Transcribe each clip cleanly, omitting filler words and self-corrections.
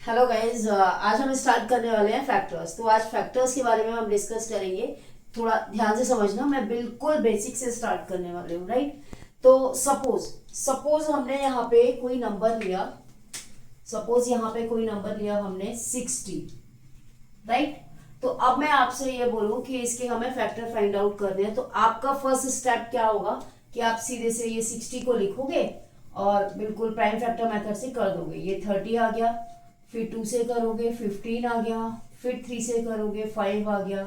Hello guys, आज हम start करने वाले हैं फैक्टर्स। तो आज फैक्टर्स के बारे में हम डिस्कस करेंगे। थोड़ा ध्यान से समझना, मैं बिल्कुल बेसिक से स्टार्ट करने वाले हूँ, राइट। तो सपोज सपोज हमने यहाँ पे कोई नंबर लिया। सपोज यहाँ पे कोई नंबर लिया हमने 60, राइट। तो अब मैं आपसे ये बोलूँ कि इसके हमें फैक्टर फाइंड आउट करने हैं, तो आपका फर्स्ट स्टेप क्या होगा कि आप सीधे से ये 60 को लिखोगे और बिल्कुल प्राइम फैक्टर मेथड से कर दोगे। ये 30 आ गया, फिर 2 से करोगे 15 आ गया, फिर 3 से करोगे 5 आ गया,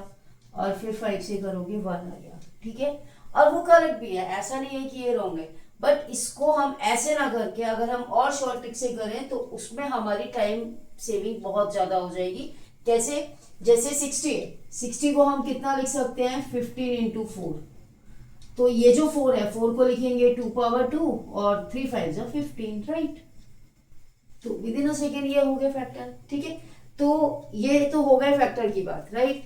और फिर 5 से करोगे 1 आ गया, ठीक है। और वो करेक्ट भी है, ऐसा नहीं है कि ये रॉन्ग है। बट इसको हम ऐसे ना करके अगर हम और शॉर्ट ट्रिक से करें तो उसमें हमारी टाइम सेविंग बहुत ज्यादा हो जाएगी। कैसे? जैसे 60 है, 60 को हम कितना लिख सकते हैं? 15 इंटू 4। तो ये जो 4 है, 4 को लिखेंगे 2 पावर 2 और 3 5 15, राइट। तो विद इन अ सेकेंड ये हो गया फैक्टर, ठीक है। तो ये तो हो गए फैक्टर की बात, राइट।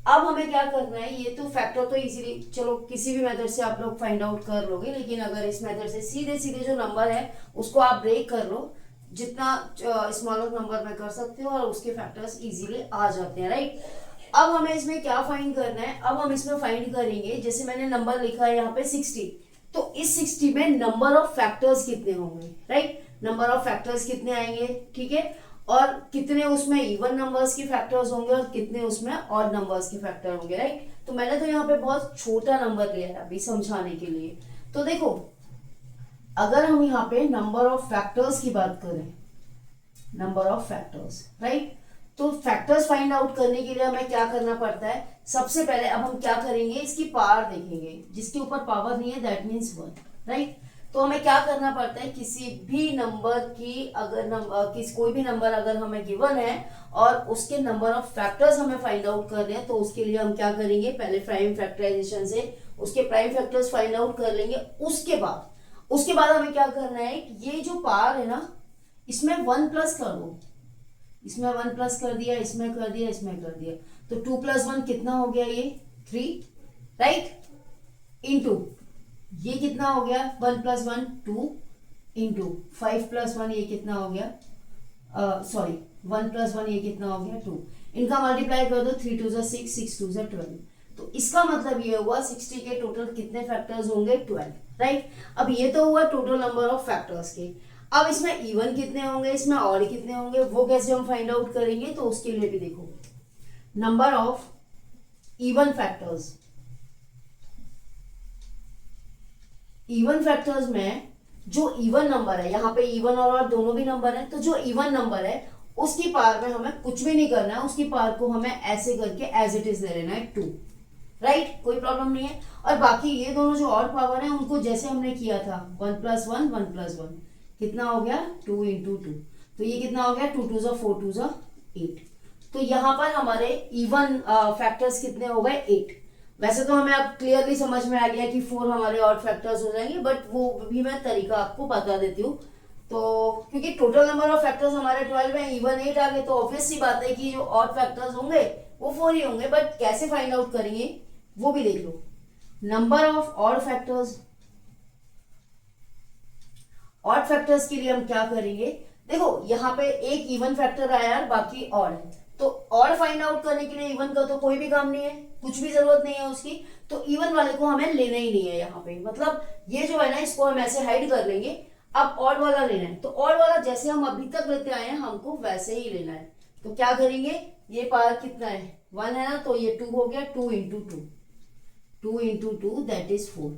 अब हमें क्या करना है? ये तो फैक्टर तो इजीली चलो किसी भी मेथड से आप लोग फाइंड आउट कर लोगे, लेकिन अगर इस मेथड से सीधे सीधे जो नंबर है उसको आप ब्रेक कर लो, जितना स्मॉलर नंबर में कर सकते हो और उसके फैक्टर्स इजीली आ जाते हैं, राइट। अब हमें इसमें क्या फाइंड करना है? अब हम इसमें फाइंड करेंगे, जैसे मैंने नंबर लिखा है यहाँ पे 60, तो इस 60 में नंबर ऑफ फैक्टर्स कितने होंगे, राइट। नंबर ऑफ फैक्टर्स कितने आएंगे, ठीक है। और कितने उसमें इवन नंबर्स के फैक्टर्स होंगे और कितने उसमें ऑड नंबर्स के फैक्टर होंगे, राइट। तो मैंने तो यहाँ पे बहुत छोटा नंबर लिया है अभी समझाने के लिए। तो देखो, अगर हम यहाँ पे नंबर ऑफ फैक्टर्स की बात करें, नंबर ऑफ फैक्टर्स, राइट। तो फैक्टर्स फाइंड आउट करने के लिए हमें क्या करना पड़ता है? सबसे पहले अब हम क्या करेंगे, इसकी पावर देखेंगे। जिसके ऊपर पावर नहीं है दैट मीन्स 1, राइट। तो हमें क्या करना पड़ता है? किसी भी नंबर की अगर कोई भी नंबर अगर हमें गिवन है और उसके नंबर ऑफ फैक्टर्स हमें फाइंड आउट करने हैं, तो उसके लिए हम क्या करेंगे? पहले प्राइम फैक्टराइजेशन से उसके प्राइम फैक्टर्स फाइंड आउट कर लेंगे। उसके बाद हमें क्या करना है? ये जो पावर है ना, इसमें 1 प्लस कर दो। इसमें 1 प्लस कर दिया, इसमें कर दिया, इसमें कर दिया। तो 2 प्लस 1 कितना हो गया? ये 3, राइट। इंटू ये कितना हो गया? 1 प्लस 1 2, इंटू 5 प्लस 1 ये कितना हो गया? सॉरी 1 प्लस 1 ये कितना हो गया? 2। इनका मल्टीप्लाई कर दो, 3 2 6, 6 2 12। तो इसका मतलब ये हुआ 60 के टोटल कितने फैक्टर्स होंगे? 12, राइट। अब ये तो हुआ टोटल नंबर ऑफ फैक्टर्स के। अब इसमें इवन कितने होंगे, इसमें ऑड कितने होंगे, वो कैसे हम फाइंड आउट करेंगे? तो उसके लिए भी देखो, number of even factors. Even factors में जो इवन नंबर है, यहाँ पे इवन और ऑड दोनों भी नंबर है, तो जो इवन नंबर है उसकी पावर में हमें कुछ भी नहीं करना है, उसकी पावर को हमें ऐसे करके एज इट इज ले लेना है 2, राइट। कोई प्रॉब्लम नहीं है। और बाकी ये दोनों जो और पावर है उनको जैसे हमने किया था 1 प्लस 1 1 प्लस 1 कितना हो गया? 2 इंटू 2। तो ये कितना हो गया? 2 2 4 2 8। तो यहाँ पर हमारे इवन फैक्टर्स कितने हो गए? 8। वैसे तो हमें अब क्लियरली समझ में आ गया कि 4 हमारे ऑड फैक्टर्स हो जाएंगे, बट वो भी मैं तरीका आपको बता देती हूँ। तो क्योंकि टोटल नंबर ऑफ फैक्टर्स हमारे 12 है, इवन 8 आ गए, तो ऑब्वियस सी बात है कि जो ऑड फैक्टर्स होंगे वो 4 ही होंगे। बट कैसे फाइंड आउट करेंगे वो भी देख लो। Number of odd factors, odd factors के लिए हम क्या करेंगे? देखो यहाँ पे एक इवन फैक्टर आया और बाकी ऑड है, तो ऑड फाइंड आउट करने के लिए इवन का तो कोई भी काम नहीं है, कुछ भी जरूरत नहीं है उसकी। तो इवन वाले को हमें लेना ही नहीं है यहाँ पे, मतलब ये जो है ना इसको हम ऐसे हाइड कर लेंगे। अब ऑड वाला लेना है, तो ऑड वाला जैसे हम अभी तक लेते आए हैं हमको वैसे ही लेना है। तो क्या करेंगे? ये पावर कितना है? 1 है ना, तो ये 2 हो गया। 2 इंटू 2, 2 इंटू 2 दैट इज 4।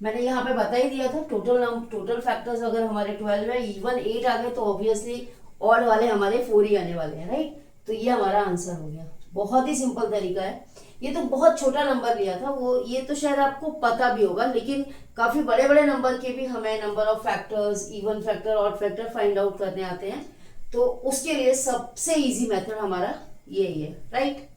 मैंने यहाँ पे बता ही दिया था टोटल फैक्टर्स अगर हमारे 12 है, इवन 8 आ गए, तो ऑब्वियसली ऑड वाले हमारे 4 ही आने वाले हैं, राइट। तो ये हमारा आंसर हो गया। बहुत ही सिंपल तरीका है। ये तो बहुत छोटा नंबर लिया था वो, ये तो शायद आपको पता भी होगा, लेकिन काफी बड़े बड़े नंबर के भी हमें number of factors, even factor, odd factor find out करने आते हैं। तो उसके लिए सबसे इजी मेथड हमारा यही है, राइट।